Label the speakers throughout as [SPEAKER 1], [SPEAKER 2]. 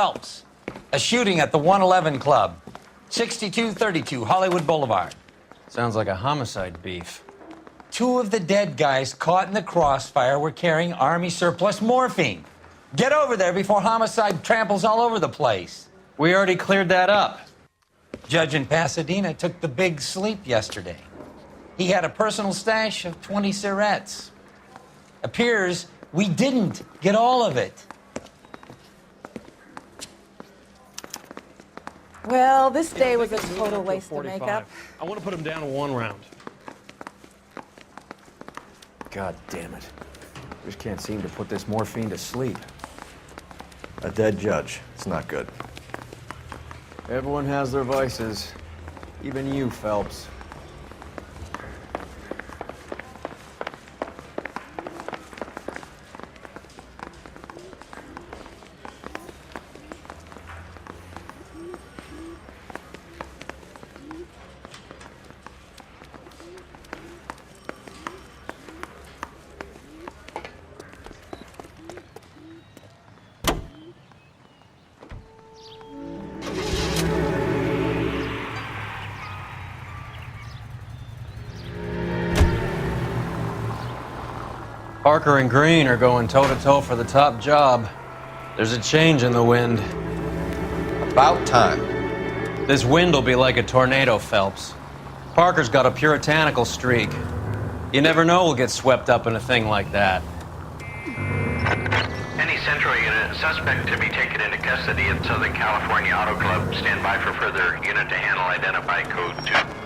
[SPEAKER 1] Phelps. A shooting at the 111 Club, 6232 Hollywood Boulevard.
[SPEAKER 2] Sounds like a homicide beef.
[SPEAKER 1] 2 of the dead guys caught in the crossfire were carrying Army surplus morphine. Get over there before homicide tramples all over the place.
[SPEAKER 2] We already cleared that up.
[SPEAKER 1] Judge in Pasadena took the big sleep yesterday. He had a personal stash of 20 cigarettes. Appears we didn't get all of it.
[SPEAKER 3] Well, this day was a total waste of makeup.
[SPEAKER 4] I want to put him down in 1 round.
[SPEAKER 5] God damn it. Just can't seem to put this morphine to sleep.
[SPEAKER 6] A dead judge. It's not good.
[SPEAKER 5] Everyone has their vices. Even you, Phelps.
[SPEAKER 2] Parker and Green are going toe-to-toe for the top job. There's a change in the wind.
[SPEAKER 6] About time.
[SPEAKER 2] This wind will be like a tornado, Phelps. Parker's got a puritanical streak. You never know we'll get swept up in a thing like that.
[SPEAKER 7] Any Central unit, suspect to be taken into custody at Southern California Auto Club. Stand by for further unit to handle. Identify code 2.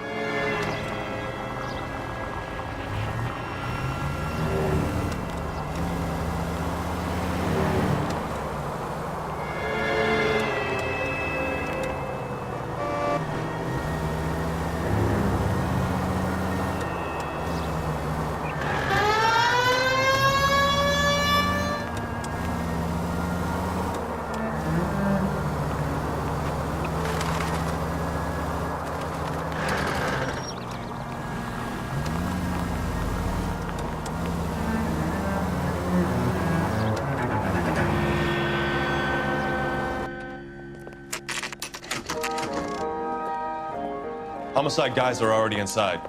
[SPEAKER 4] Homicide guys are already inside.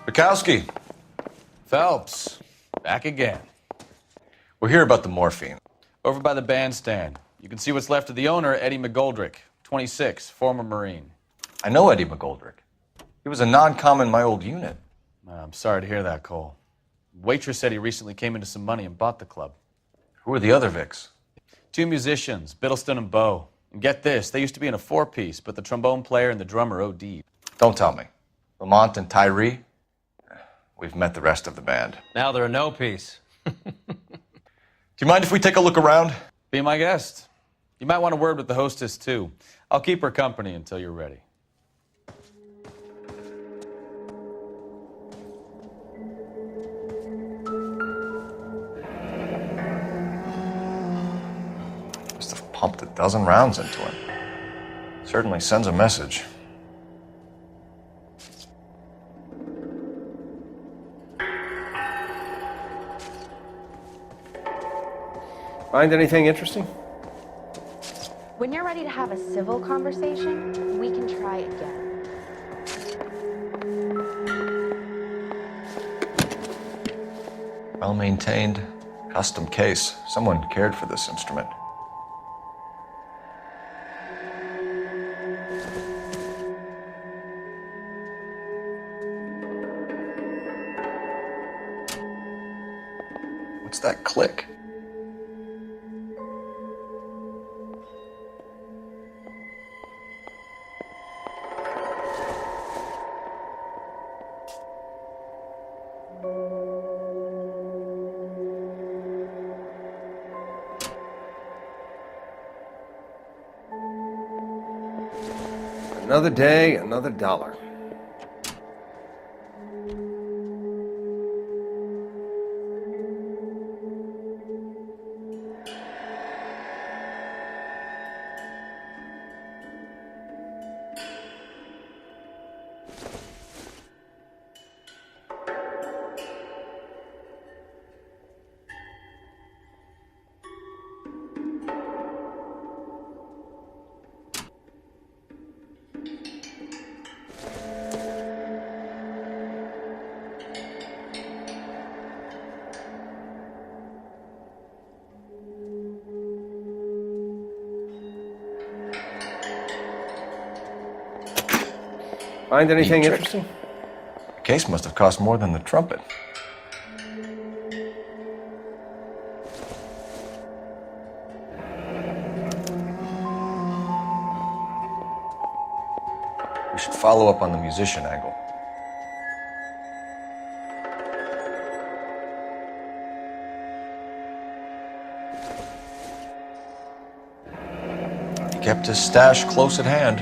[SPEAKER 6] Bukowski,
[SPEAKER 8] Phelps, back again.
[SPEAKER 6] we're here about the morphine.
[SPEAKER 8] Over by the bandstand. You can see what's left of the owner, Eddie McGoldrick, 26, former Marine.
[SPEAKER 6] I know Eddie McGoldrick. He was a non-com in my old unit.
[SPEAKER 8] I'm sorry to hear that, Cole. Waitress said he recently came into some money and bought the club.
[SPEAKER 6] Who are the other Vics?
[SPEAKER 8] 2 musicians, Biddleston and Bowe. And get this, they used to be in a 4-piece, but the trombone player and the drummer OD'd.
[SPEAKER 6] Don't tell me. Lamont and Tyree? We've met the rest of the band.
[SPEAKER 2] Now they're a no-piece.
[SPEAKER 6] Do you mind if we take a look around?
[SPEAKER 8] Be my guest. You might want a word with the hostess, too. I'll keep her company until you're ready.
[SPEAKER 6] Must have pumped a dozen rounds into him. Certainly sends a message.
[SPEAKER 5] Find anything interesting?
[SPEAKER 9] When you're ready to have a civil conversation, we can try again.
[SPEAKER 6] Well-maintained, custom case. Someone cared for this instrument. What's that click?
[SPEAKER 5] Another day, another dollar. Find anything
[SPEAKER 6] Neat trick.
[SPEAKER 5] interesting?
[SPEAKER 6] The case must have cost more than the trumpet. We should follow up on the musician angle. He kept his stash close at hand.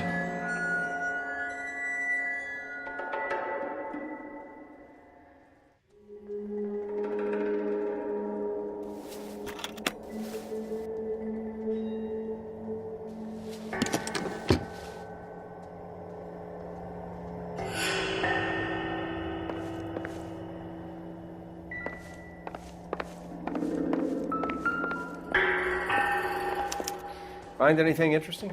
[SPEAKER 5] Find anything interesting?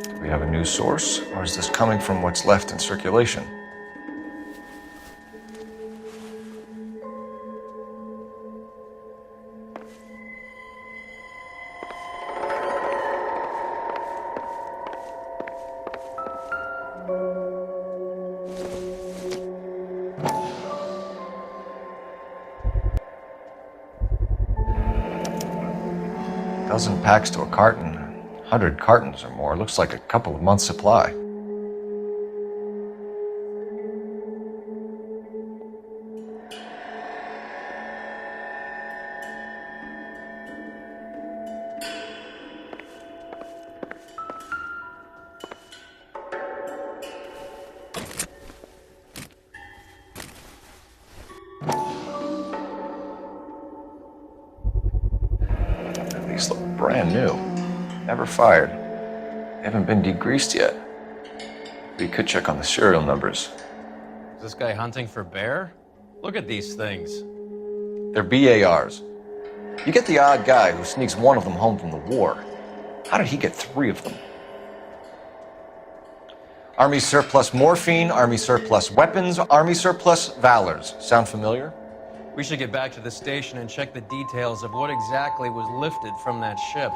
[SPEAKER 6] Do we have a new source, or is this coming from what's left in circulation? Dozen packs to a carton, 100 cartons or more. Looks like a couple of months' supply. These look brand new. Never fired. They haven't been degreased yet. We could check on the serial numbers.
[SPEAKER 2] Is this guy hunting for bear? Look at these things.
[SPEAKER 6] They're BARs. You get the odd guy who sneaks one of them home from the war. How did he get 3 of them? Army surplus morphine, Army surplus weapons, Army surplus valors. Sound familiar?
[SPEAKER 2] We should get back to the station and check the details of what exactly was lifted from that ship.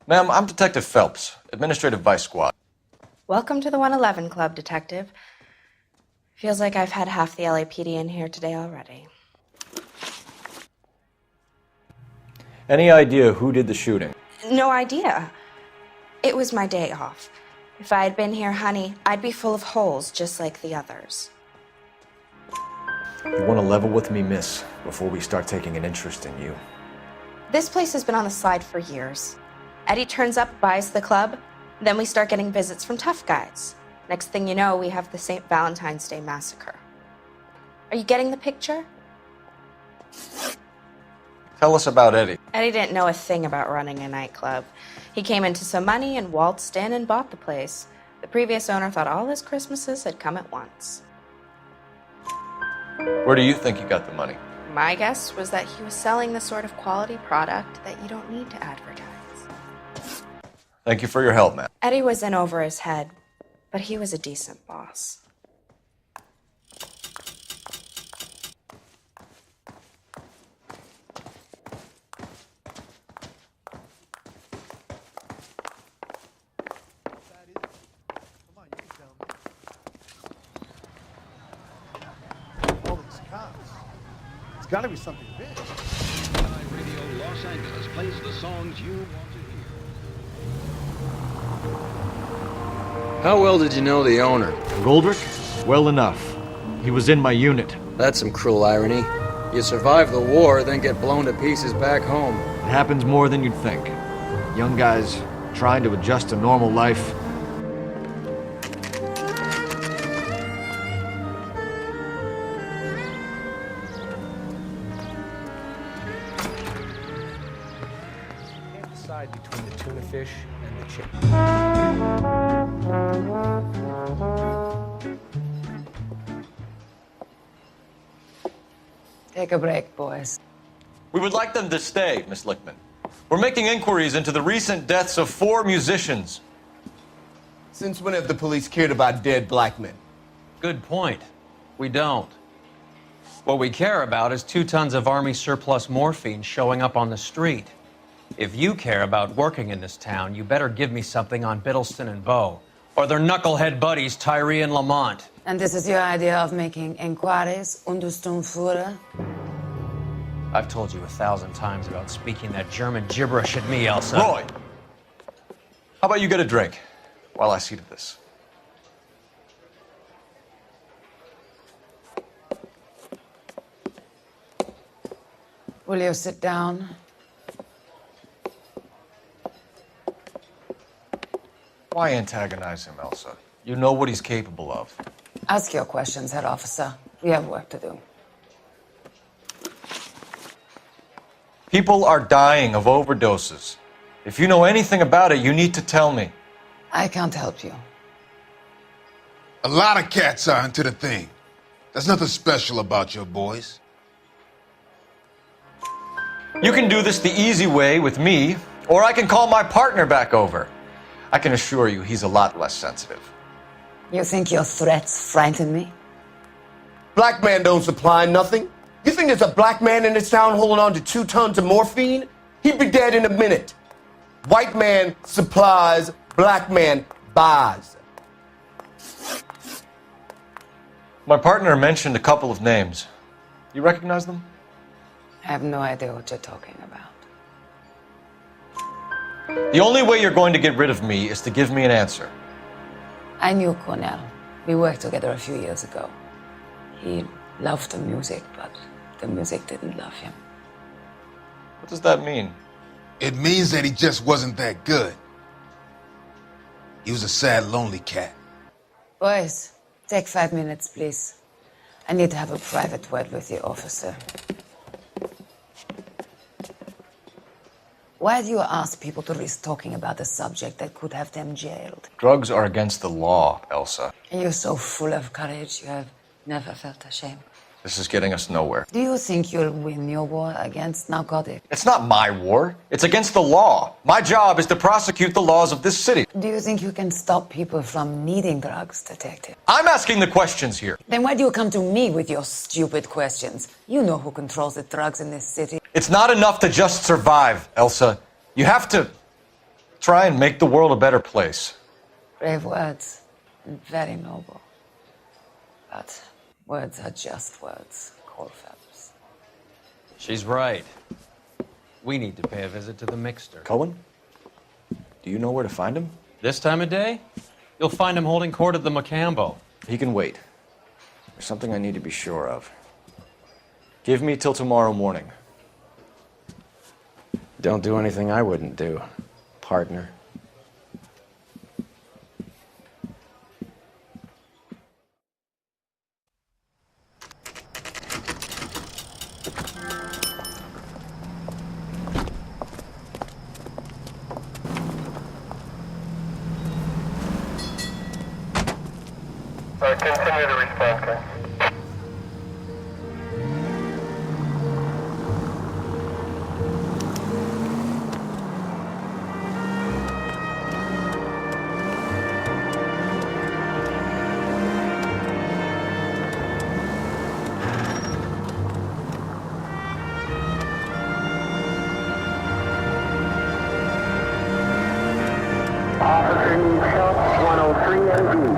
[SPEAKER 6] Ma'am, I'm Detective Phelps, Administrative Vice Squad.
[SPEAKER 3] Welcome to the 111 Club, Detective. Feels like I've had half the LAPD in here today already.
[SPEAKER 5] Any idea who did the shooting?
[SPEAKER 3] No idea. It was my day off. If I had been here, honey, I'd be full of holes just like the others.
[SPEAKER 5] You want to level with me, miss, before we start taking an interest in you.
[SPEAKER 3] This place has been on the slide for years. Eddie turns up, buys the club, then we start getting visits from tough guys. Next thing you know, we have the St. Valentine's Day massacre. Are you getting the picture?
[SPEAKER 6] Tell us about Eddie.
[SPEAKER 3] Eddie didn't know a thing about running a nightclub. He came into some money and waltzed in and bought the place. The previous owner thought all his Christmases had come at once.
[SPEAKER 6] Where do you think he got the money?
[SPEAKER 3] My guess was that he was selling the sort of quality product that you don't need to advertise.
[SPEAKER 6] Thank you for your help, ma'am.
[SPEAKER 3] Eddie was in over his head, but he was a decent boss.
[SPEAKER 10] All these cops. It's got to be something big.
[SPEAKER 11] Radio Los Angeles plays the songs you want to hear.
[SPEAKER 12] How well did you know the owner?
[SPEAKER 5] Goldrick? Well enough. He was in my unit.
[SPEAKER 12] That's some cruel irony. You survive the war, then get blown to pieces back home.
[SPEAKER 5] It happens more than you'd think. Young guys trying to adjust to normal life. decide between the tuna fish and the chicken.
[SPEAKER 13] Take a break, boys.
[SPEAKER 6] We would like them to stay, Miss Lichtman. We're making inquiries into the recent deaths of 4 musicians.
[SPEAKER 14] Since when have the police cared about dead black men?
[SPEAKER 2] Good point. We don't. What we care about is 2 tons of Army surplus morphine showing up on the street. If you care about working in this town, you better give me something on Biddleston and Bow, or their knucklehead buddies Tyree and Lamont.
[SPEAKER 13] And this is your idea of making inquiries, Unterstundenführer?
[SPEAKER 2] I've told you 1,000 times about speaking that German gibberish at me, Elsa.
[SPEAKER 6] Roy! How about you get a drink while I see to this?
[SPEAKER 13] Will you sit down?
[SPEAKER 6] Why antagonize him, Elsa? You know what he's capable of.
[SPEAKER 13] Ask your questions, head officer. We have work to do.
[SPEAKER 6] People are dying of overdoses. If you know anything about it, you need to tell me.
[SPEAKER 13] I can't help you.
[SPEAKER 15] A lot of cats are into the thing. There's nothing special about your boys.
[SPEAKER 6] You can do this the easy way with me, or I can call my partner back over. I can assure you he's a lot less sensitive.
[SPEAKER 13] You think your threats frighten me?
[SPEAKER 14] Black man don't supply nothing. You think there's a black man in this town holding on to 2 tons of morphine? He'd be dead in a minute. White man supplies, black man buys.
[SPEAKER 6] My partner mentioned a couple of names. You recognize them?
[SPEAKER 13] I have no idea what you're talking about.
[SPEAKER 6] The only way you're going to get rid of me is to give me an answer.
[SPEAKER 13] I knew Cornell. We worked together a few years ago. He loved the music, but the music didn't love him.
[SPEAKER 6] What does that mean?
[SPEAKER 15] It means that he just wasn't that good. He was a sad, lonely cat.
[SPEAKER 13] Boys, take 5 minutes, please. I need to have a private word with the officer. Why do you ask people to risk talking about a subject that could have them jailed?
[SPEAKER 6] Drugs are against the law, Elsa.
[SPEAKER 13] You're so full of courage, you have never felt ashamed.
[SPEAKER 6] This is getting us nowhere.
[SPEAKER 13] Do you think you'll win your war against narcotics?
[SPEAKER 6] It's not my war. It's against the law. My job is to prosecute the laws of this city.
[SPEAKER 13] Do you think you can stop people from needing drugs, detective?
[SPEAKER 6] I'm asking the questions here.
[SPEAKER 13] Then why do you come to me with your stupid questions? You know who controls the drugs in this city.
[SPEAKER 6] It's not enough to just survive, Elsa. You have to try and make the world a better place.
[SPEAKER 13] Brave words, and very noble. But words are just words, Colfax.
[SPEAKER 2] She's right. We need to pay a visit to the mixter.
[SPEAKER 6] Cohen? Do you know where to find him?
[SPEAKER 2] This time of day? You'll find him holding court at the Macambo.
[SPEAKER 6] He can wait. There's something I need to be sure of. Give me till tomorrow morning.
[SPEAKER 5] Don't do anything I wouldn't do, partner.
[SPEAKER 16] Continue the response, guys. Officer needs help, 103 and View.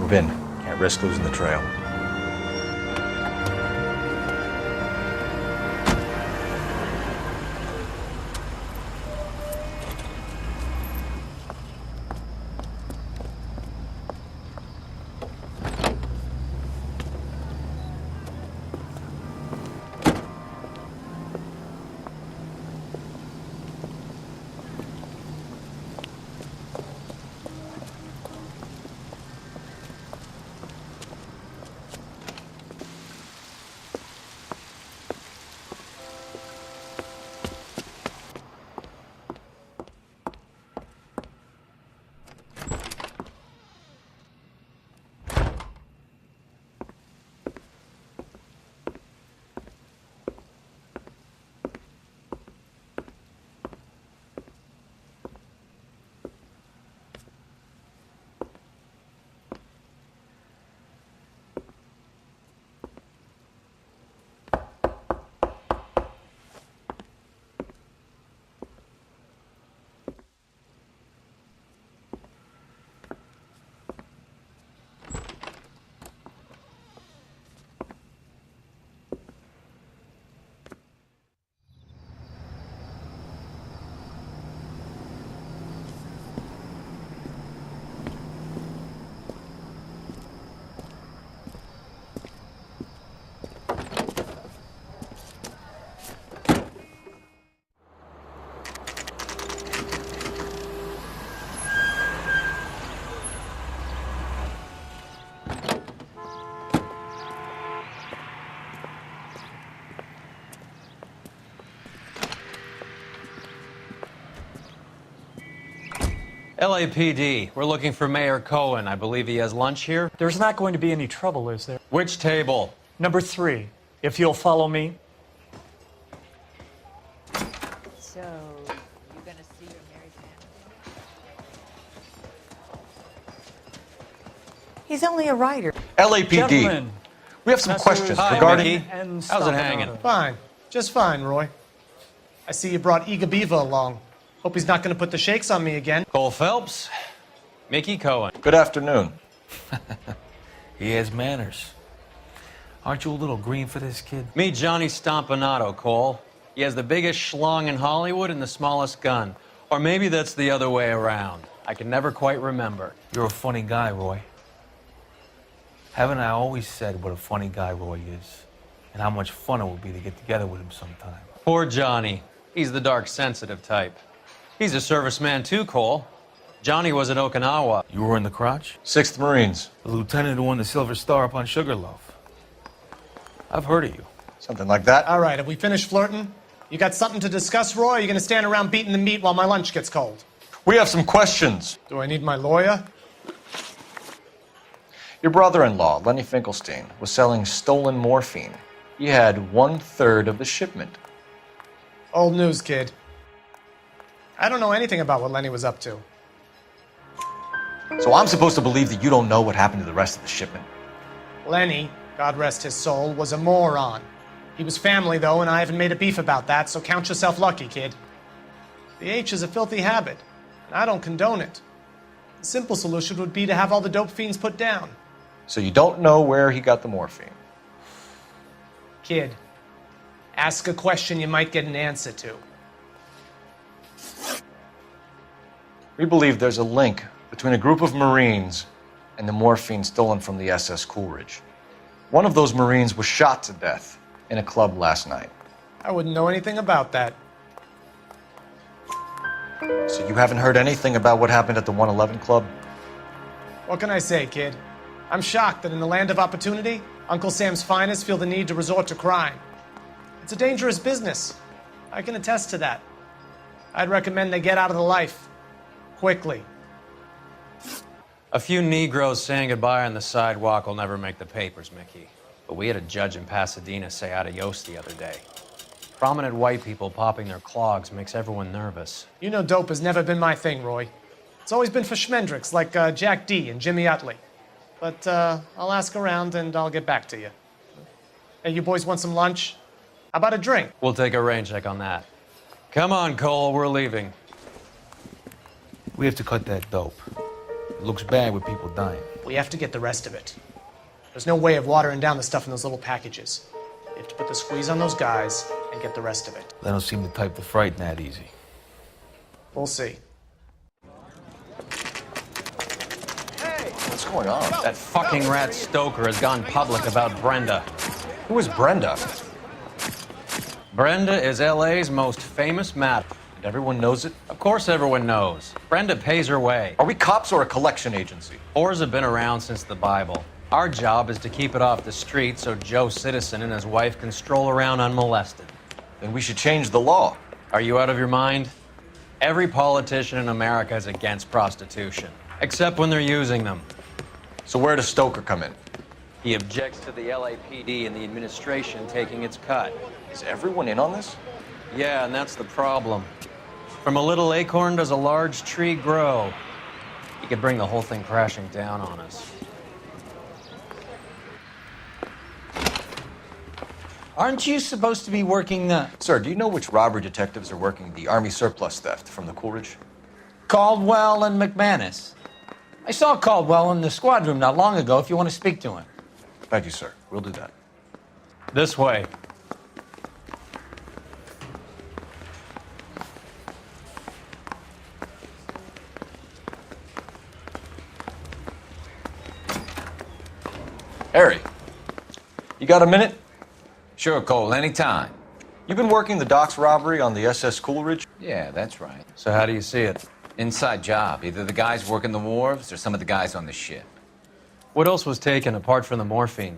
[SPEAKER 6] been. Can't risk losing the trail.
[SPEAKER 2] LAPD, we're looking for Mayor Cohen. I believe he has lunch here.
[SPEAKER 17] There's not going to be any trouble, is there?
[SPEAKER 2] Which table?
[SPEAKER 17] Number 3, if you'll follow me.
[SPEAKER 18] So, you gonna see your married man?
[SPEAKER 19] He's only a writer.
[SPEAKER 6] LAPD.
[SPEAKER 17] Gentlemen,
[SPEAKER 6] We have some questions
[SPEAKER 2] Hi,
[SPEAKER 6] regarding...
[SPEAKER 2] Mickey. How's it hanging?
[SPEAKER 10] Fine. Just fine, Roy. I see you brought Iga Beaver along. Hope he's not going to put the shakes on me again.
[SPEAKER 2] Cole Phelps, Mickey Cohen.
[SPEAKER 6] Good afternoon.
[SPEAKER 5] He has manners. Aren't you a little green for this kid?
[SPEAKER 2] Meet Johnny Stompanato, Cole. He has the biggest schlong in Hollywood and the smallest gun. Or maybe that's the other way around. I can never quite remember.
[SPEAKER 5] You're a funny guy, Roy. Haven't I always said what a funny guy Roy is? And how much fun it would be to get together with him sometime.
[SPEAKER 2] Poor Johnny. He's the dark, sensitive type. He's a serviceman too, Cole. Johnny was at Okinawa.
[SPEAKER 5] You were in the crotch?
[SPEAKER 6] 6th Marines.
[SPEAKER 5] The lieutenant who won the Silver Star up on Sugarloaf. I've heard of you.
[SPEAKER 6] Something like that.
[SPEAKER 10] All right, have we finished flirting? You got something to discuss, Roy? Or are you going to stand around beating the meat while my lunch gets cold?
[SPEAKER 6] We have some questions.
[SPEAKER 10] Do I need my lawyer?
[SPEAKER 6] Your brother-in-law, Lenny Finkelstein, was selling stolen morphine. He had 1/3 of the shipment.
[SPEAKER 10] Old news, kid. I don't know anything about what Lenny was up to.
[SPEAKER 6] So I'm supposed to believe that you don't know what happened to the rest of the shipment?
[SPEAKER 10] Lenny, God rest his soul, was a moron. He was family, though, and I haven't made a beef about that, so count yourself lucky, kid. The H is a filthy habit, and I don't condone it. The simple solution would be to have all the dope fiends put down.
[SPEAKER 6] So you don't know where he got the morphine?
[SPEAKER 10] Kid, ask a question you might get an answer to.
[SPEAKER 6] We believe there's a link between a group of Marines and the morphine stolen from the SS Coolidge. One of those Marines was shot to death in a club last night.
[SPEAKER 10] I wouldn't know anything about that.
[SPEAKER 6] So you haven't heard anything about what happened at the 111 Club?
[SPEAKER 10] What can I say, kid? I'm shocked that in the land of opportunity, Uncle Sam's finest feel the need to resort to crime. It's a dangerous business. I can attest to that. I'd recommend they get out of the life. Quickly.
[SPEAKER 2] A few Negroes saying goodbye on the sidewalk will never make the papers, Mickey. But we had a judge in Pasadena say adios the other day. Prominent white people popping their clogs makes everyone nervous.
[SPEAKER 10] You know dope has never been my thing, Roy. It's always been for schmendricks like Jack D. and Jimmy Utley. But I'll ask around and I'll get back to you. Hey, you boys want some lunch? How about a drink?
[SPEAKER 2] We'll take a rain check on that. Come on, Cole, we're leaving.
[SPEAKER 5] We have to cut that dope. It looks bad with people dying.
[SPEAKER 10] We have to get the rest of it. There's no way of watering down the stuff in those little packages. We have to put the squeeze on those guys and get the rest of it.
[SPEAKER 5] They don't seem the type to frighten that easy.
[SPEAKER 10] We'll see.
[SPEAKER 6] What's going on?
[SPEAKER 2] That fucking rat Stoker has gone public about Brenda.
[SPEAKER 6] Who is Brenda?
[SPEAKER 2] Brenda is LA's most famous madam.
[SPEAKER 6] And everyone knows it?
[SPEAKER 2] Of course everyone knows. Brenda pays her way.
[SPEAKER 6] Are we cops or a collection agency?
[SPEAKER 2] Whores have been around since the Bible. Our job is to keep it off the street so Joe Citizen and his wife can stroll around unmolested.
[SPEAKER 6] Then we should change the law.
[SPEAKER 2] Are you out of your mind? Every politician in America is against prostitution, except when they're using them.
[SPEAKER 6] So where does Stoker come in?
[SPEAKER 2] He objects to the LAPD and the administration taking its cut.
[SPEAKER 6] Is everyone in on this?
[SPEAKER 2] Yeah, and that's the problem. From a little acorn does a large tree grow. He could bring the whole thing crashing down on us.
[SPEAKER 1] Aren't you supposed to be working the...
[SPEAKER 6] Sir, do you know which robbery detectives are working the Army surplus theft from the Coolidge?
[SPEAKER 1] Caldwell and McManus. I saw Caldwell in the squad room not long ago if you want to speak to him.
[SPEAKER 6] Thank you, sir. We'll do that.
[SPEAKER 2] This way.
[SPEAKER 6] Harry, you got a minute?
[SPEAKER 12] Sure, Cole, anytime.
[SPEAKER 6] You've been working the docks robbery on the SS Coolidge?
[SPEAKER 12] Yeah, that's right.
[SPEAKER 2] So how do you see it?
[SPEAKER 12] Inside job. Either the guys working the wharves or some of the guys on the ship.
[SPEAKER 2] What else was taken apart from the morphine?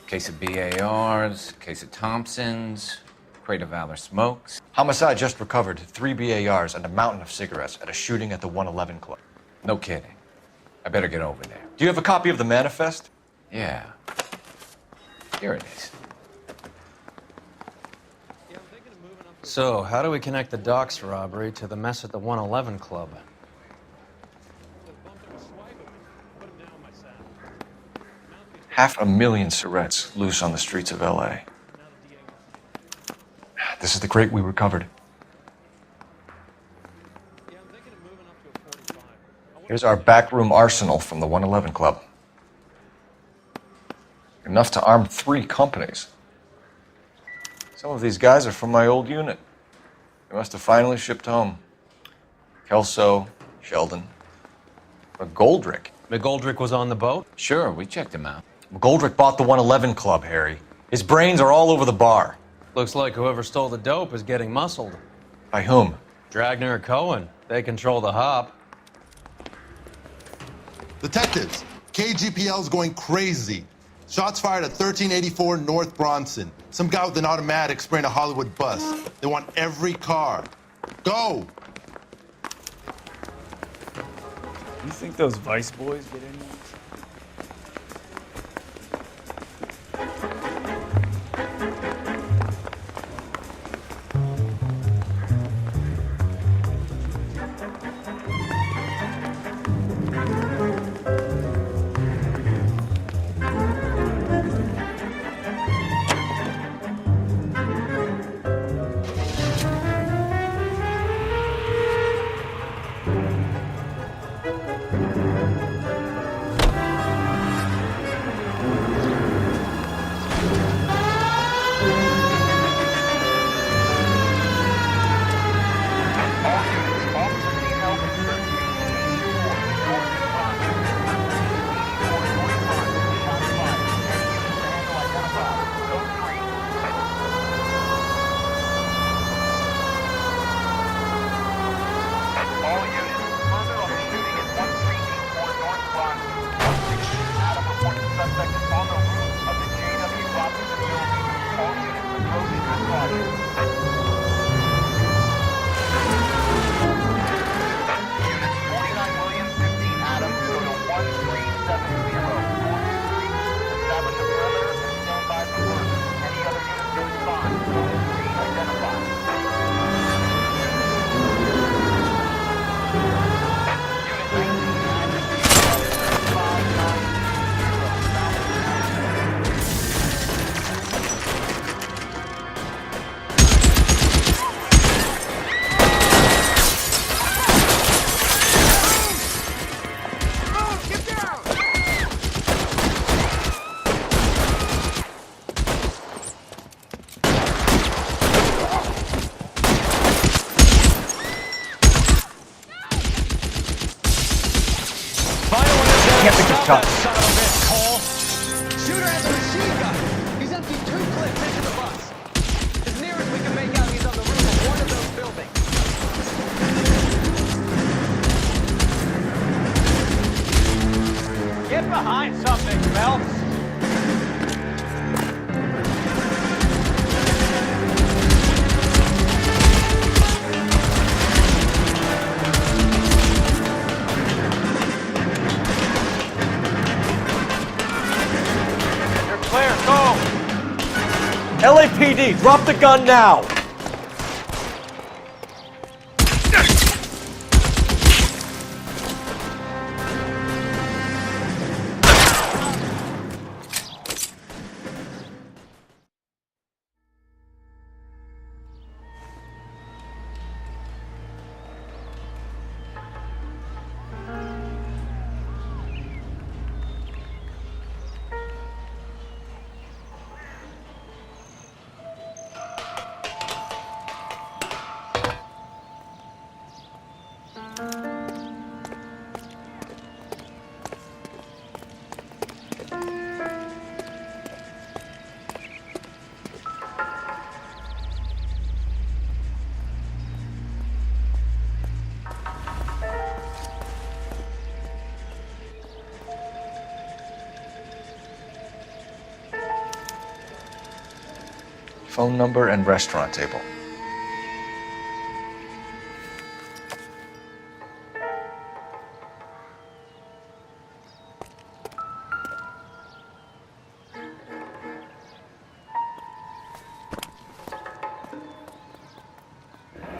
[SPEAKER 12] Case of BARs, case of Thompsons, crate of Valor smokes.
[SPEAKER 6] Homicide just recovered 3 BARs and a mountain of cigarettes at a shooting at the 111 Club.
[SPEAKER 12] No kidding. I better get over there.
[SPEAKER 6] Do you have a copy of the manifest?
[SPEAKER 12] Yeah. Here it is.
[SPEAKER 2] So, how do we connect the docks robbery to the mess at the 111 Club?
[SPEAKER 6] $500,000 cigarettes loose on the streets of LA. This is the crate we recovered. Here's our backroom arsenal from the 111 Club. Enough to arm 3 companies. Some of these guys are from my old unit. They must have finally shipped home. Kelso, Sheldon, McGoldrick.
[SPEAKER 2] McGoldrick was on the boat?
[SPEAKER 12] Sure, we checked him out.
[SPEAKER 6] McGoldrick bought the 111 Club, Harry. His brains are all over the bar.
[SPEAKER 2] Looks like whoever stole the dope is getting muscled.
[SPEAKER 6] By whom?
[SPEAKER 2] Dragner or Cohen. They control the hop.
[SPEAKER 19] Detectives, KGPL's going crazy. Shots fired at 1384 North Bronson. Some guy with an automatic spraying a Hollywood bus. They want every car. Go!
[SPEAKER 20] You think those Vice boys get in there?
[SPEAKER 6] can't pick this shot.
[SPEAKER 21] Shooter has a machine gun. He's emptied 2 clips into the bus. As near as we can make out, he's on the roof of one of those buildings.
[SPEAKER 17] Get behind something, Phelps.
[SPEAKER 5] You're clear, go!
[SPEAKER 6] LAPD, drop the gun now! Phone number and restaurant table.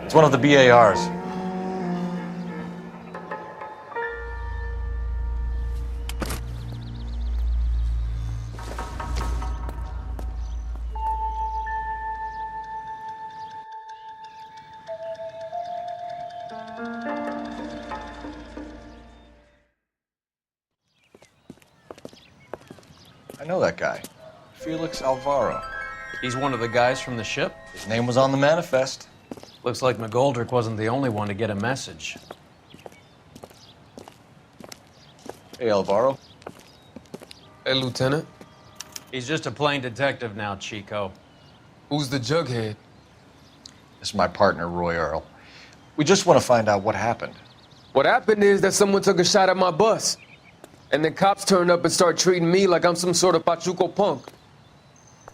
[SPEAKER 6] It's one of the BARs. I know that guy. Felix Alvaro.
[SPEAKER 2] He's one of the guys from the ship?
[SPEAKER 6] His name was on the manifest.
[SPEAKER 2] Looks like McGoldrick wasn't the only one to get a message.
[SPEAKER 6] Hey, Alvaro.
[SPEAKER 22] Hey, Lieutenant.
[SPEAKER 2] He's just a plain detective now, Chico.
[SPEAKER 22] Who's the jughead?
[SPEAKER 6] This is my partner, Roy Earl. We just want to find out what happened.
[SPEAKER 22] What happened is that someone took a shot at my bus. And then cops turned up and start treating me like I'm some sort of Pachuco punk.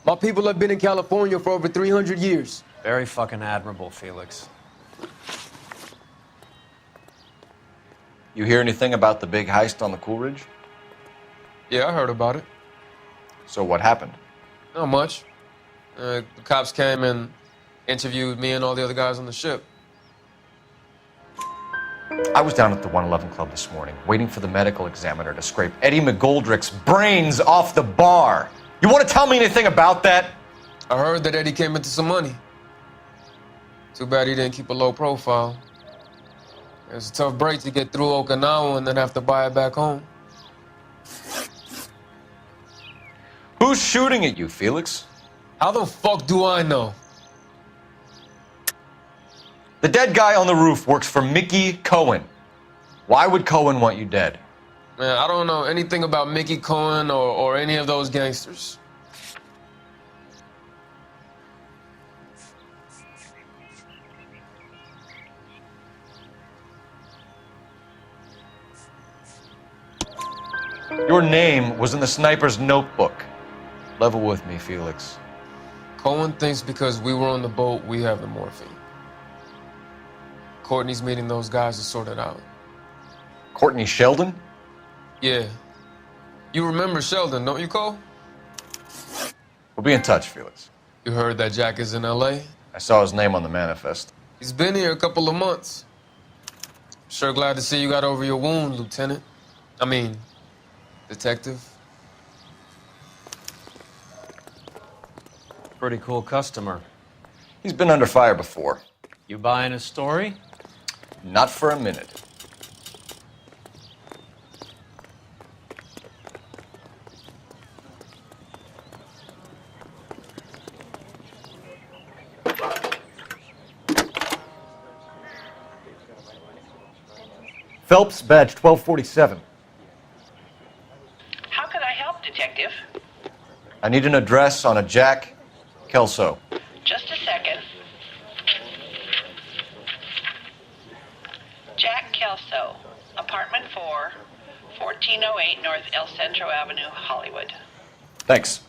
[SPEAKER 22] My people have been in California for over 300 years.
[SPEAKER 2] Very fucking admirable, Felix.
[SPEAKER 6] You hear anything about the big heist on the Coolidge?
[SPEAKER 22] Yeah, I heard about it.
[SPEAKER 6] So what happened?
[SPEAKER 22] Not much. The cops came and interviewed me and all the other guys on the ship.
[SPEAKER 6] I was down at the 111 Club this morning, waiting for the medical examiner to scrape Eddie McGoldrick's brains off the bar. You want to tell me anything about that?
[SPEAKER 22] I heard that Eddie came into some money. Too bad he didn't keep a low profile. It's a tough break to get through Okinawa and then have to buy it back home.
[SPEAKER 6] Who's shooting at you, Felix?
[SPEAKER 22] How the fuck do I know?
[SPEAKER 6] The dead guy on the roof works for Mickey Cohen. Why would Cohen want you dead?
[SPEAKER 22] Man, I don't know anything about Mickey Cohen or any of those gangsters.
[SPEAKER 6] Your name was in the sniper's notebook. Level with me, Felix.
[SPEAKER 22] Cohen thinks because we were on the boat, we have the morphine. Courtney's meeting those guys to sort it out.
[SPEAKER 6] Courtney Sheldon?
[SPEAKER 22] Yeah. You remember Sheldon, don't you, Cole?
[SPEAKER 6] We'll be in touch, Felix.
[SPEAKER 22] You heard that Jack is in L.A.?
[SPEAKER 6] I saw his name on the manifest.
[SPEAKER 22] He's been here a couple of months. Sure glad to see you got over your wound, Lieutenant. I mean, Detective.
[SPEAKER 2] Pretty cool customer.
[SPEAKER 6] He's been under fire before.
[SPEAKER 2] You buying his story?
[SPEAKER 6] Not for a minute. Phelps, badge 1247. I need an address on a Jack Kelso.
[SPEAKER 4] Just a second. Jack Kelso, apartment 4, 1408 North El Centro Avenue, Hollywood.
[SPEAKER 6] Thanks.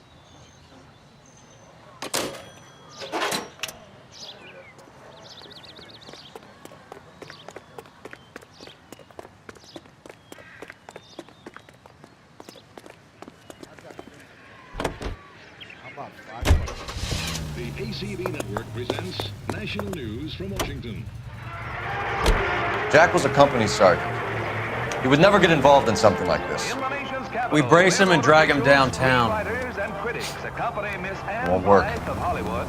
[SPEAKER 11] The ACB Network presents National News from Washington.
[SPEAKER 6] Jack was a company sergeant. He would never get involved in something like this.
[SPEAKER 2] We brace him and drag him downtown.
[SPEAKER 6] Won't work.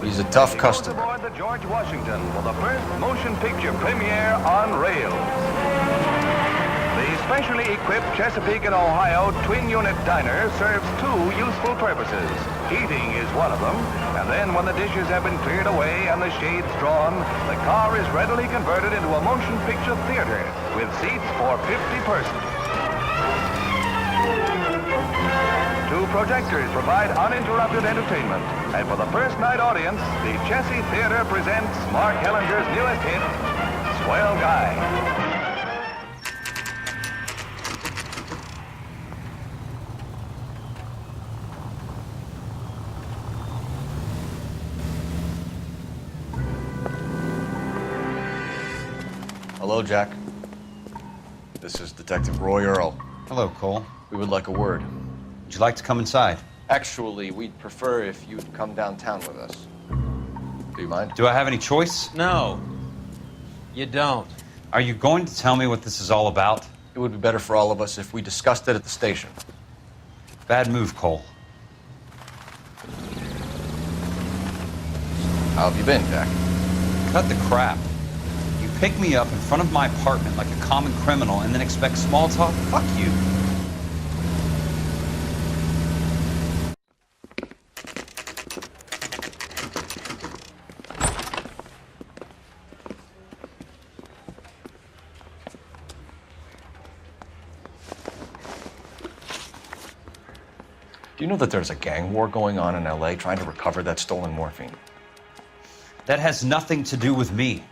[SPEAKER 6] He's a tough customer.
[SPEAKER 7] The George Washington for the first motion picture premiere on rails. The specially equipped Chesapeake and Ohio twin-unit diner serves two useful purposes. Eating is one of them, and then when the dishes have been cleared away and the shades drawn, the car is readily converted into a motion picture theater with seats for 50 persons. Two projectors provide uninterrupted entertainment, and for the first night audience, the Chessie Theater presents Mark Hellinger's newest hit, Swell Guy.
[SPEAKER 6] Hello, Jack. This is Detective Roy Earl.
[SPEAKER 23] Hello, Cole.
[SPEAKER 6] We would like a word.
[SPEAKER 23] Would you like to come inside?
[SPEAKER 6] Actually, we'd prefer if you'd come downtown with us. Do you mind?
[SPEAKER 23] Do I have any choice?
[SPEAKER 2] No, you don't.
[SPEAKER 23] Are you going to tell me what this is all about?
[SPEAKER 6] It would be better for all of us if we discussed it at the station.
[SPEAKER 23] Bad move, Cole.
[SPEAKER 6] How have you been, Jack?
[SPEAKER 23] Cut the crap. You pick me up in front of my apartment like a common criminal and then expect small talk? Fuck you.
[SPEAKER 6] Do you know that there's a gang war going on in LA trying to recover that stolen morphine?
[SPEAKER 23] That has nothing to do with me.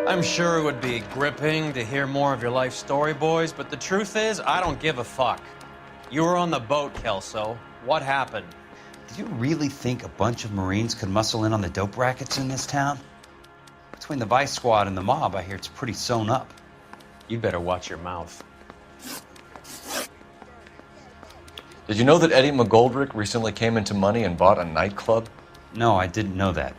[SPEAKER 2] I'm sure it would be gripping to hear more of your life story, boys, but the truth is, I don't give a fuck. You were on the boat, Kelso. What happened?
[SPEAKER 23] Do you really think a bunch of Marines could muscle in on the dope rackets in this town? Between the Vice Squad and the mob, I hear it's pretty sewn up.
[SPEAKER 2] You better watch your mouth.
[SPEAKER 6] Did you know that Eddie McGoldrick recently came into money and bought a nightclub?
[SPEAKER 23] No, I didn't know that.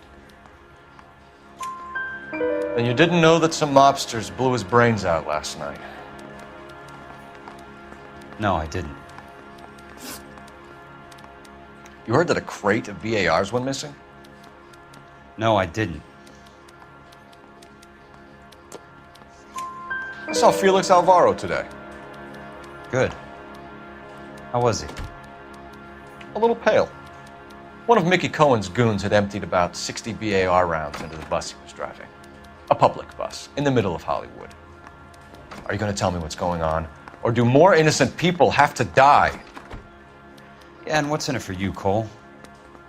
[SPEAKER 6] Then you didn't know that some mobsters blew his brains out last night?
[SPEAKER 23] No, I didn't.
[SPEAKER 6] You heard that a crate of BARs went missing?
[SPEAKER 23] No, I didn't.
[SPEAKER 6] I saw Felix Alvaro today.
[SPEAKER 23] Good. How was he?
[SPEAKER 6] A little pale. One of Mickey Cohen's goons had emptied about 60 BAR rounds into the bus he was driving. A public bus, in the middle of Hollywood. Are you going to tell me what's going on? Or do more innocent people have to die?
[SPEAKER 23] Yeah, and what's in it for you, Cole?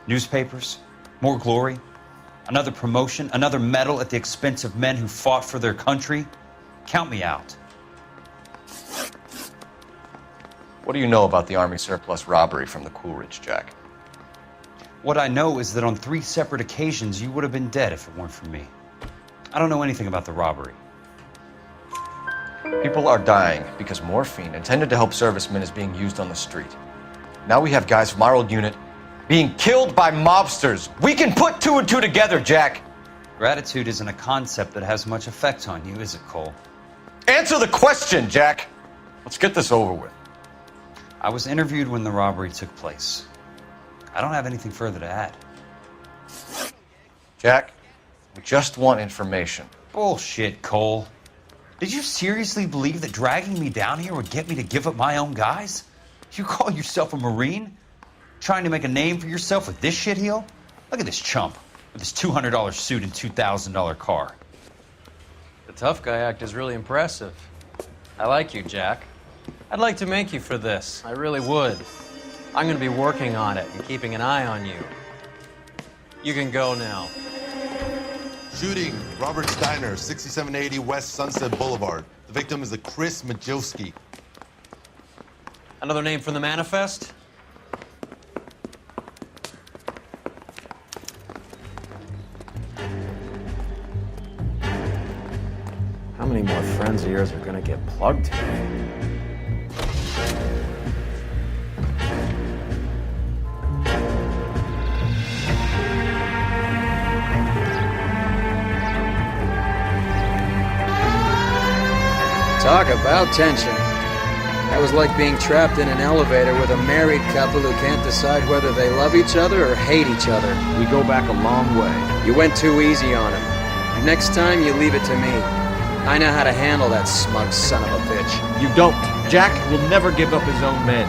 [SPEAKER 23] Newspapers? More glory? Another promotion? Another medal at the expense of men who fought for their country? Count me out.
[SPEAKER 6] What do you know about the Army surplus robbery from the Coolidge, Jack?
[SPEAKER 23] What I know is that on 3 separate occasions, you would have been dead if it weren't for me. I don't know anything about the robbery.
[SPEAKER 6] People are dying because morphine intended to help servicemen is being used on the street. Now we have guys from our old unit being killed by mobsters. We can put 2 and 2 together, Jack.
[SPEAKER 23] Gratitude isn't a concept that has much effect on you, is it, Cole?
[SPEAKER 6] Answer the question, Jack. Let's get this over with.
[SPEAKER 23] I was interviewed when the robbery took place. I don't have anything further to add.
[SPEAKER 6] Jack, we just want information.
[SPEAKER 23] Bullshit, Cole. Did you seriously believe that dragging me down here would get me to give up my own guys? You call yourself a Marine? Trying to make a name for yourself with this shitheel? Look at this chump with his $200 suit and $2,000 car.
[SPEAKER 2] The tough guy act is really impressive. I like you, Jack. I'd like to make you for this. I really would. I'm going to be working on it and keeping an eye on you. You can go now.
[SPEAKER 19] Shooting, Robert Steiner, 6780 West Sunset Boulevard. The victim is a Chris Majowski.
[SPEAKER 2] Another name from the manifest? How many more friends of yours are going to get plugged today?
[SPEAKER 3] Talk about tension. That was like being trapped in an elevator with a married couple who can't decide whether they love each other or hate each other.
[SPEAKER 8] We go back a long way.
[SPEAKER 3] You went too easy on him. Next time, you leave it to me. I know how to handle that smug son of a bitch.
[SPEAKER 8] You don't. Jack will never give up his own men.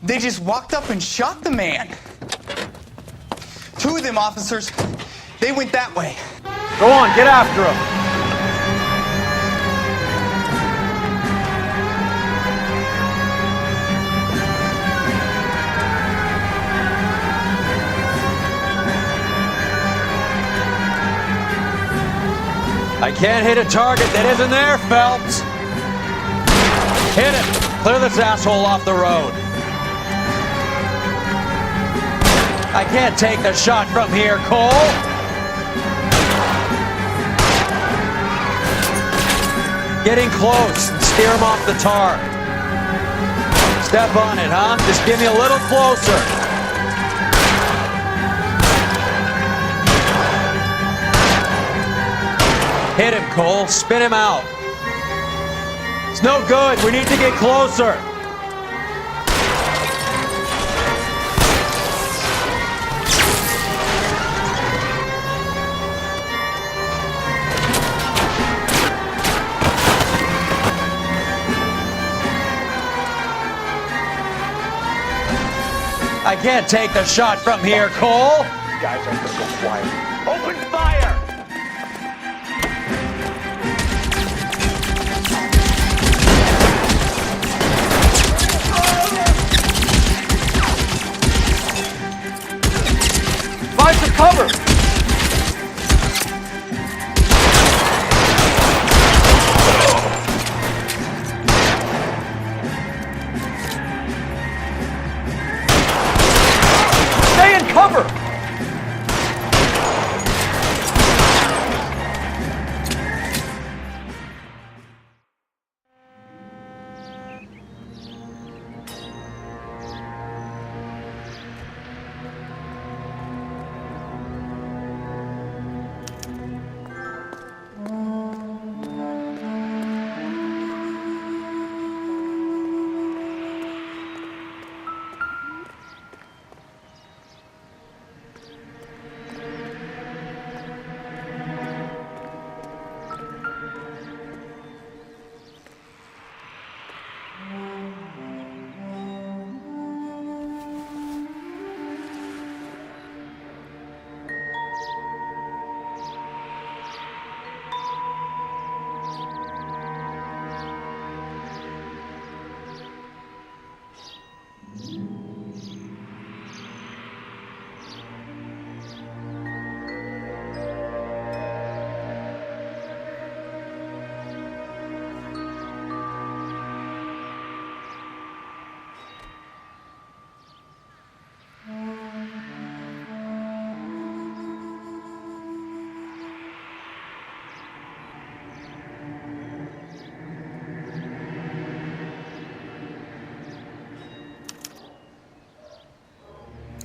[SPEAKER 21] They just walked up and shot the man. Two of them officers, they went that way.
[SPEAKER 17] Go on, get after him.
[SPEAKER 2] I can't hit a target that isn't there, Phelps. Hit him. Clear this asshole off the road. I can't take the shot from here, Cole. Getting close and steer him off the tar. Step on it, huh? Just give me a little closer. Hit him, Cole. Spin him out. It's no good. We need to get closer. I can't take the shot from here, Cole.
[SPEAKER 21] These guys aren't gonna go quiet. Open fire!
[SPEAKER 17] Find some cover. Stay in cover.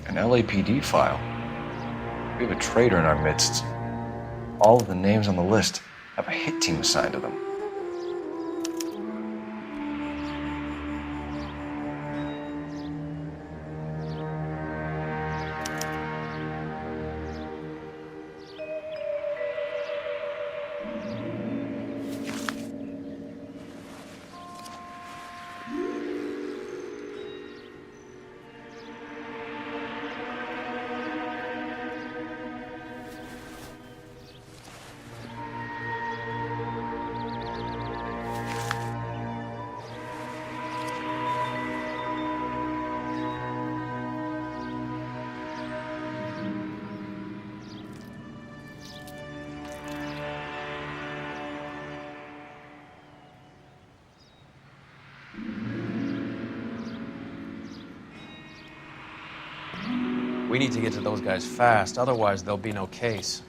[SPEAKER 6] An LAPD file. We have a traitor in our midst. All of the names on the list have a hit team assigned to them.
[SPEAKER 2] We need to get to those guys fast, otherwise there'll be no case.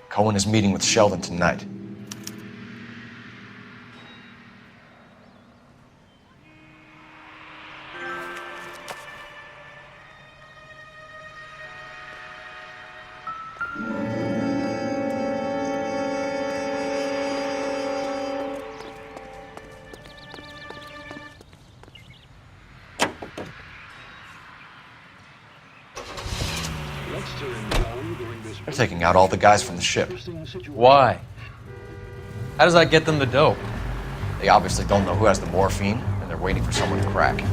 [SPEAKER 6] Cohen is meeting with Sheldon tonight. They're taking out all the guys from the ship.
[SPEAKER 2] Why? How does that get them the dope?
[SPEAKER 6] They obviously don't know who has the morphine, and they're waiting for someone to crack.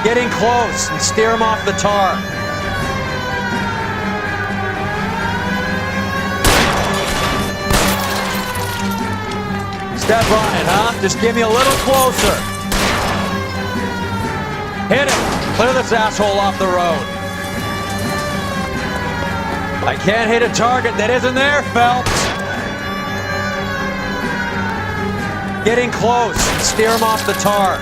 [SPEAKER 2] Get in close and steer him off the tar. Step on it, huh? Just give me a little closer. Hit him. Clear this asshole off the road. I can't hit a target that isn't there, Phelps. Get in close and steer him off the tar.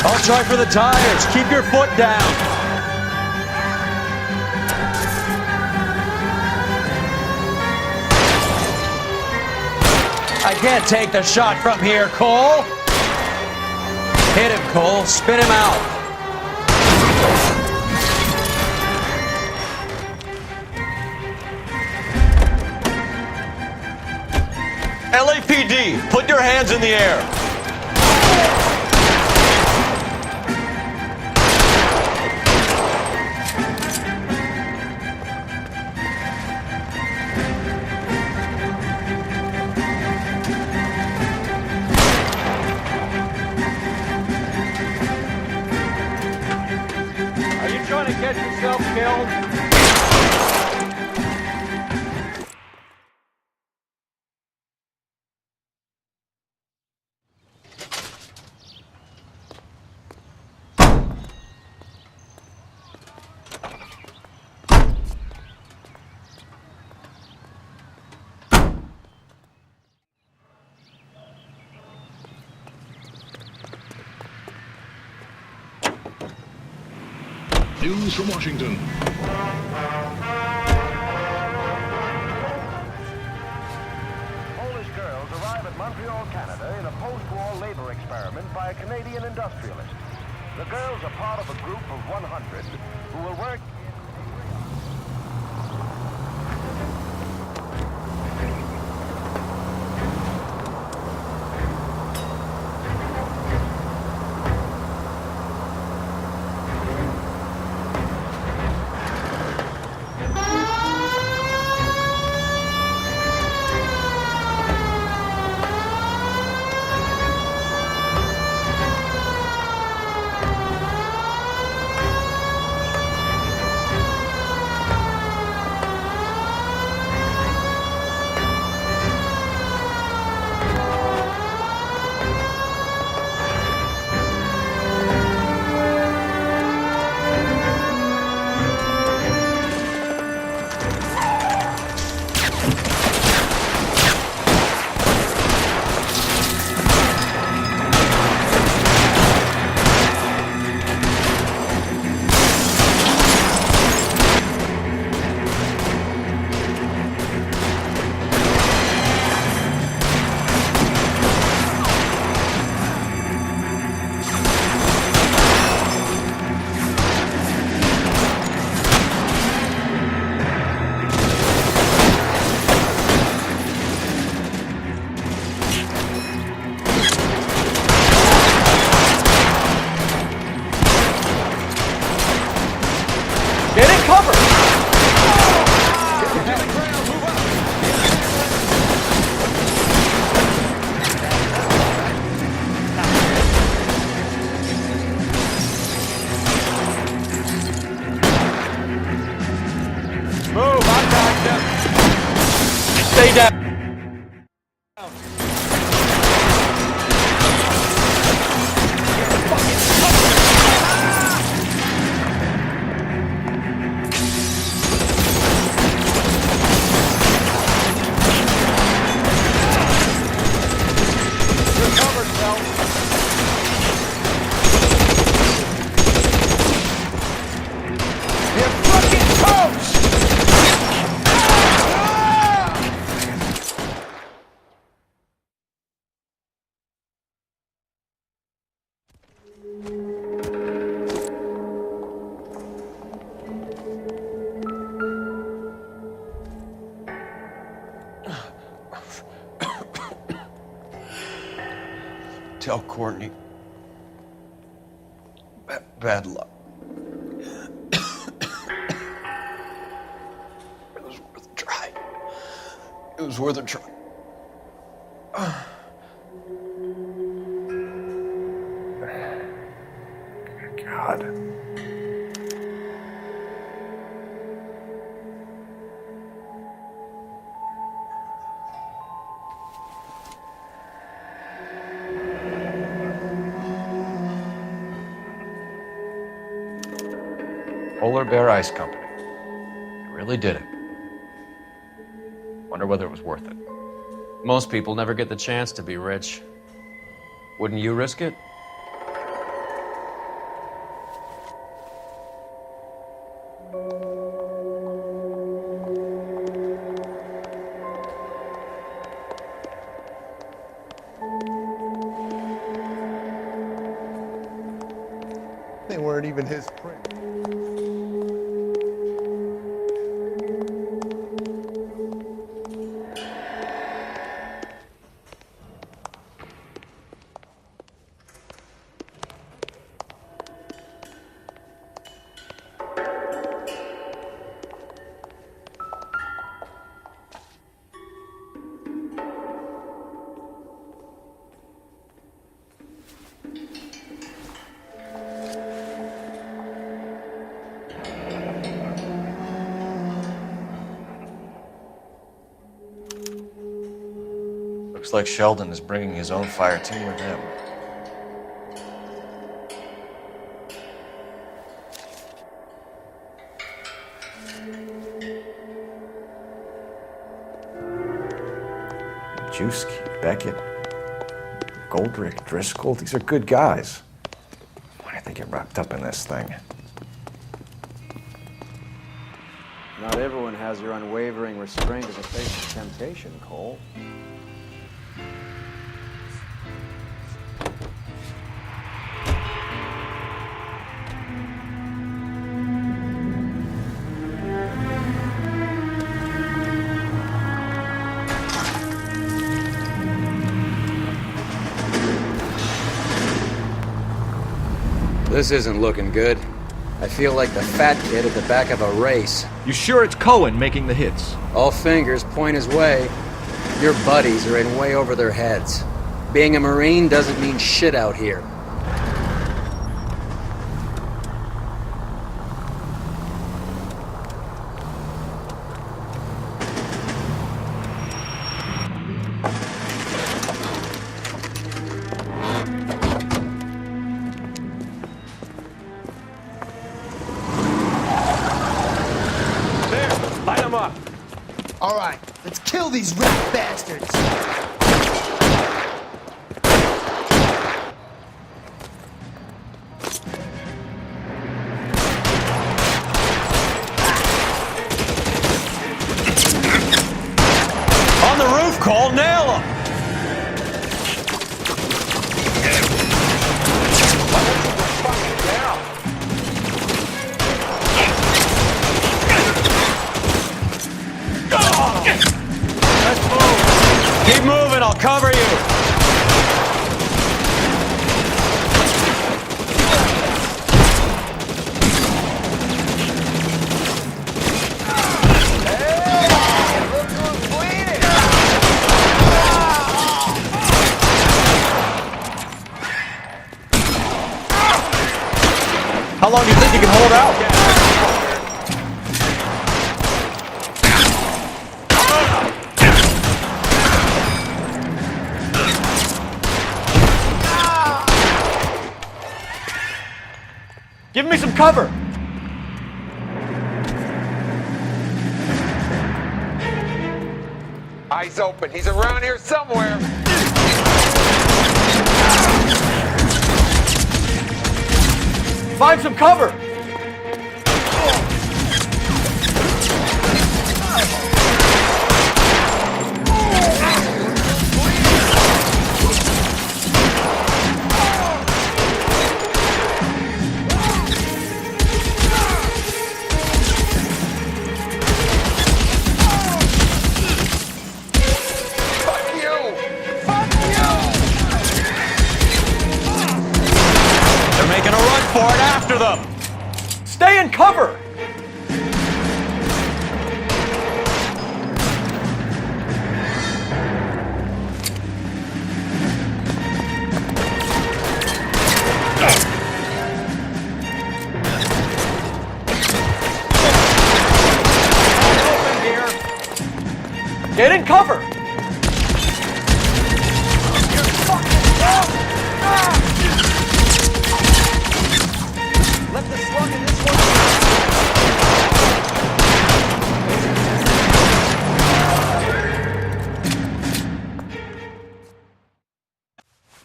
[SPEAKER 2] I'll try for the tires. Keep your foot down. I can't take the shot from here, Cole. Hit him, Cole. Spin him out.
[SPEAKER 17] LAPD, put your hands in the air. Get yourself killed.
[SPEAKER 11] News from Washington.
[SPEAKER 7] Polish girls arrive at Montreal, Canada in a post-war labor experiment by a Canadian industrialist. The girls are part of a group of 100 who will work...
[SPEAKER 17] down.
[SPEAKER 23] Tell Courtney. Bad luck. It was worth a try. It was worth a try. God.
[SPEAKER 6] Polar Bear Ice Company. You really did it. Wonder whether it was worth it.
[SPEAKER 2] Most people never get the chance to be rich. Wouldn't you risk it?
[SPEAKER 19] They weren't even his print.
[SPEAKER 6] Looks like Sheldon is bringing his own fire team with him. Juski, Beckett, Goldrick, Driscoll, these are good guys. Why did they get wrapped up in this thing?
[SPEAKER 3] Not everyone has your unwavering restraint in the face of temptation, Cole. This isn't looking good. I feel like the fat kid at the back of a race.
[SPEAKER 8] You sure it's Cohen making the hits?
[SPEAKER 3] All fingers point his way. Your buddies are in way over their heads. Being a Marine doesn't mean shit out here.
[SPEAKER 21] All right, let's kill these rat bastards.
[SPEAKER 17] On the roof, Cole, nail him!
[SPEAKER 2] Keep moving, I'll cover you.
[SPEAKER 17] How long do you think you can hold out? Give me some cover!
[SPEAKER 9] Eyes open. He's around here somewhere.
[SPEAKER 17] Find some cover! After them! Stay in cover! Open here. Get in cover! Let the slug in this one.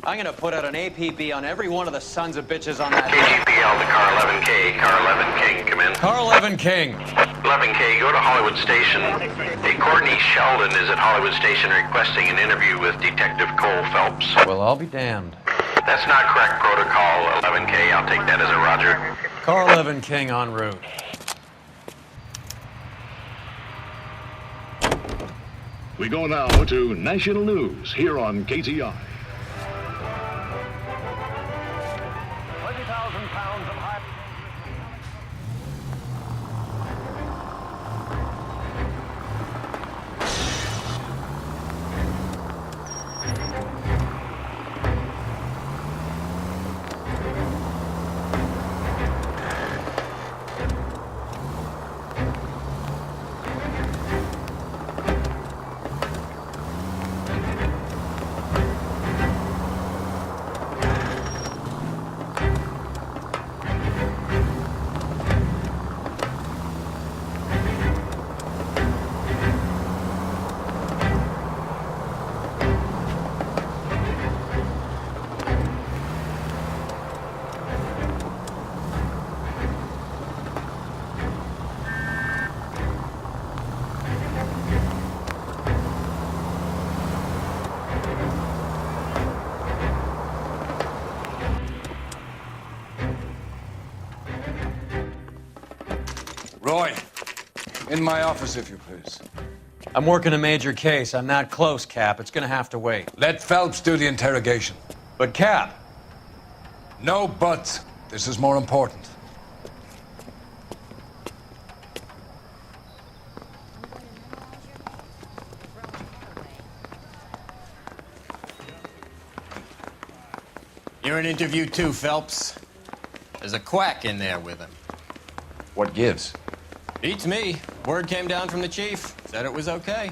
[SPEAKER 2] I'm gonna put out an APB on every one of the sons of bitches on that.
[SPEAKER 14] KGPL to car 11K. Car 11 King, come in.
[SPEAKER 2] Car 11 King.
[SPEAKER 14] 11K, go to Hollywood Station. Hey, Courtney Sheldon is at Hollywood Station requesting an interview with Detective Cole Phelps.
[SPEAKER 2] Well, I'll be damned.
[SPEAKER 14] That's not correct protocol, 11K. I'll take that as a roger.
[SPEAKER 2] Car 11 King en route.
[SPEAKER 11] We go now to national news here on KTI.
[SPEAKER 7] 20,000 pounds of high...
[SPEAKER 9] Roy, in my office, if you please.
[SPEAKER 2] I'm working a major case. I'm not close, Cap. It's gonna have to wait.
[SPEAKER 9] Let Phelps do the interrogation.
[SPEAKER 2] But, Cap.
[SPEAKER 9] No buts. This is more important.
[SPEAKER 15] You're in interview too, Phelps. There's a quack in there with him.
[SPEAKER 6] What gives?
[SPEAKER 15] Beats me. Word came down from the chief. Said it was okay.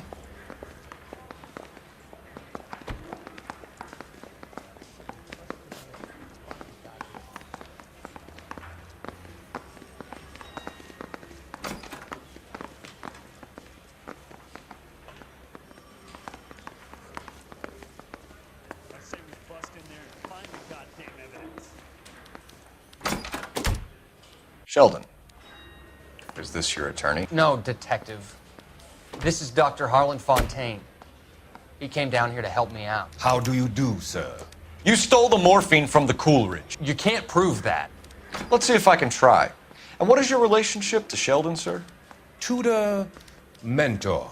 [SPEAKER 6] Sheldon, is this your attorney?
[SPEAKER 24] No, detective. This is Dr. Harlan Fontaine. He came down here to help me out.
[SPEAKER 23] How do you do, sir?
[SPEAKER 6] You stole the morphine from the Coolidge.
[SPEAKER 24] You can't prove that.
[SPEAKER 6] Let's see if I can try. And what is your relationship to Sheldon, sir?
[SPEAKER 25] Tutor, mentor.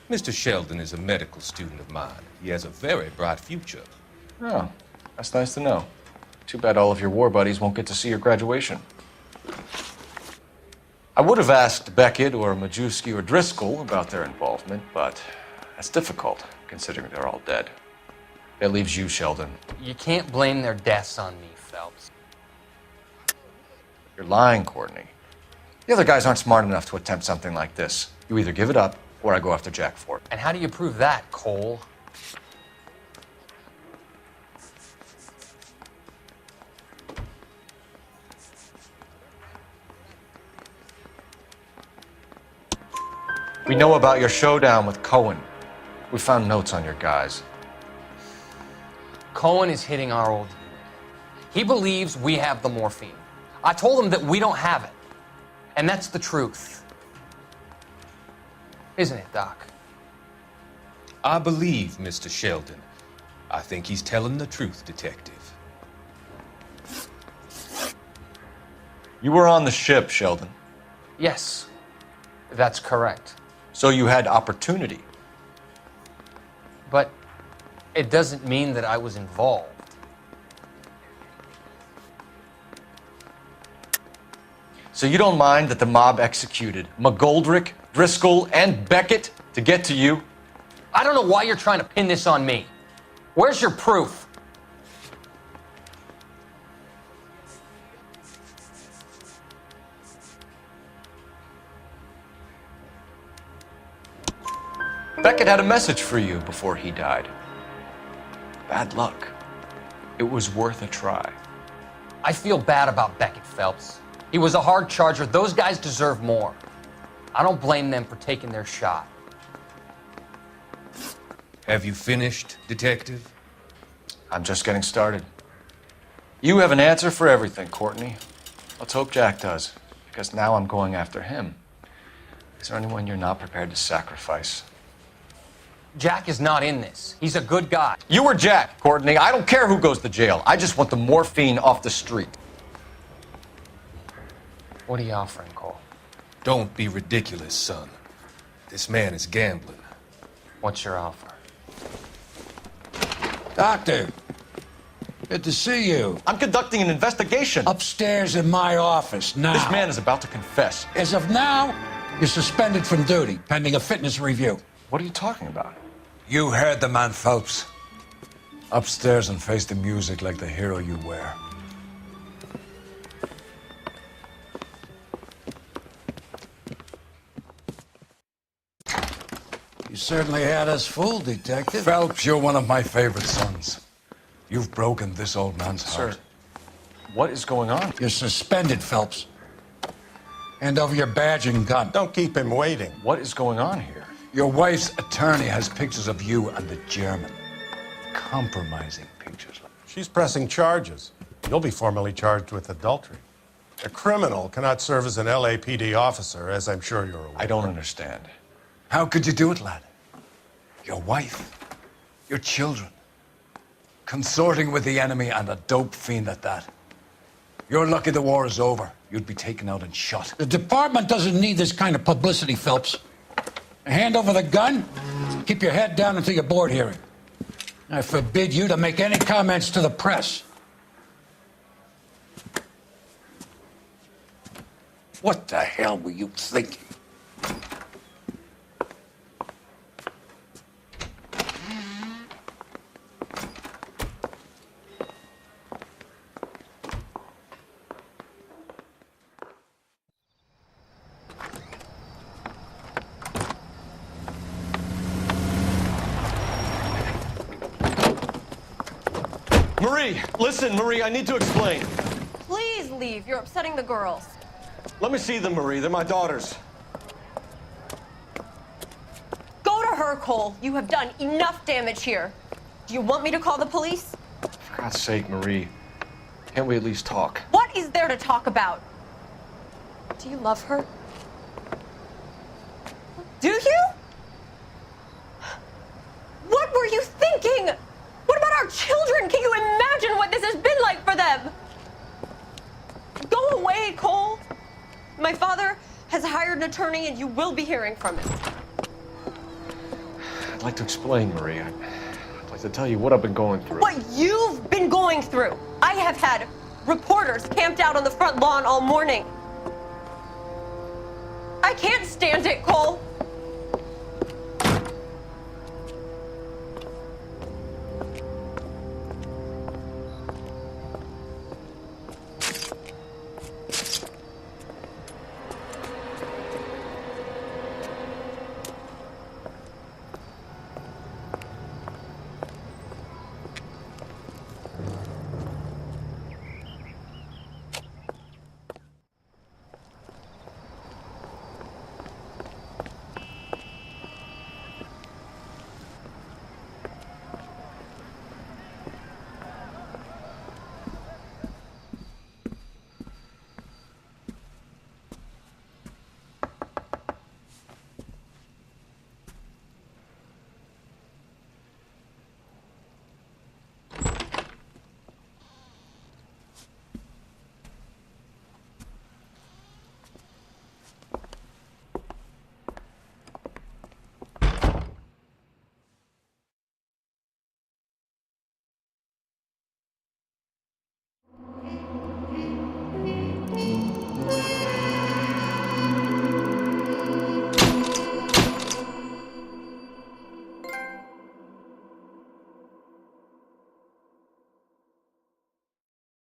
[SPEAKER 25] Mr. Sheldon is a medical student of mine. He has a very bright future.
[SPEAKER 6] Oh, that's nice to know. Too bad all of your war buddies won't get to see your graduation. I would have asked Beckett or Majewski or Driscoll about their involvement, but that's difficult, considering they're all dead. That leaves you, Sheldon.
[SPEAKER 24] You can't blame their deaths on me, Phelps.
[SPEAKER 6] You're lying, Courtney. The other guys aren't smart enough to attempt something like this. You either give it up, or I go after Jack for it.
[SPEAKER 24] And how do you prove that, Cole?
[SPEAKER 6] We know about your showdown with Cohen. We found notes on your guys.
[SPEAKER 24] Cohen is hitting our old unit. He believes we have the morphine. I told him that we don't have it. And that's the truth. Isn't it, Doc?
[SPEAKER 25] I believe Mr. Sheldon. I think he's telling the truth, Detective.
[SPEAKER 6] You were on the ship, Sheldon.
[SPEAKER 24] Yes, that's correct.
[SPEAKER 6] So you had opportunity.
[SPEAKER 24] But it doesn't mean that I was involved.
[SPEAKER 6] So you don't mind that the mob executed McGoldrick, Driscoll, and Beckett to get to you?
[SPEAKER 24] I don't know why you're trying to pin this on me. Where's your proof?
[SPEAKER 6] Beckett had a message for you before he died. Bad luck. It was worth a try.
[SPEAKER 24] I feel bad about Beckett, Phelps. He was a hard charger. Those guys deserve more. I don't blame them for taking their shot.
[SPEAKER 25] Have you finished, Detective?
[SPEAKER 6] I'm just getting started. You have an answer for everything, Courtney. Let's hope Jack does, because now I'm going after him. Is there anyone you're not prepared to sacrifice?
[SPEAKER 24] Jack is not in this. He's a good guy.
[SPEAKER 6] You or Jack, Courtney. I don't care who goes to jail. I just want the morphine off the street.
[SPEAKER 24] What are you offering, Cole?
[SPEAKER 25] Don't be ridiculous, son. This man is gambling.
[SPEAKER 24] What's your offer?
[SPEAKER 9] Doctor, good to see you.
[SPEAKER 6] I'm conducting an investigation.
[SPEAKER 9] Upstairs in my office now.
[SPEAKER 6] This man is about to confess.
[SPEAKER 9] As of now, you're suspended from duty, pending a fitness review.
[SPEAKER 6] What are you talking about?
[SPEAKER 9] You heard the man, Phelps. Upstairs and face the music like the hero you were. You certainly had us fooled, Detective. Phelps, you're one of my favorite sons. You've broken this old man's heart.
[SPEAKER 6] Sir, what is going on?
[SPEAKER 9] You're suspended, Phelps. Hand over your badge and gun.
[SPEAKER 1] Don't keep him waiting.
[SPEAKER 6] What is going on here?
[SPEAKER 9] Your wife's attorney has pictures of you and the German. Compromising pictures.
[SPEAKER 1] She's pressing charges. You'll be formally charged with adultery. A criminal cannot serve as an LAPD officer, as I'm sure you're aware.
[SPEAKER 6] I don't understand.
[SPEAKER 9] How could you do it, lad? Your wife, your children, consorting with the enemy and a dope fiend at that. You're lucky the war is over. You'd be taken out and shot. The department doesn't need this kind of publicity, Phelps. Hand over the gun, keep your head down until your board hearing. I forbid you to make any comments to the press. What the hell were you thinking?
[SPEAKER 6] Marie, listen, Marie, I need to explain.
[SPEAKER 10] Please leave. You're upsetting the girls.
[SPEAKER 6] Let me see them, Marie. They're my daughters.
[SPEAKER 10] Go to her, Cole. You have done enough damage here. Do you want me to call the police?
[SPEAKER 6] For God's sake, Marie. Can't we at least talk?
[SPEAKER 10] What is there to talk about? Do you love her? Do you? What were you thinking? What about our children? Can you imagine what this has been like for them? Go away, Cole. My father has hired an attorney and you will be hearing from him.
[SPEAKER 6] I'd like to explain, Marie. I'd like to tell you what I've been going through.
[SPEAKER 10] What you've been going through. I have had reporters camped out on the front lawn all morning. I can't stand it, Cole.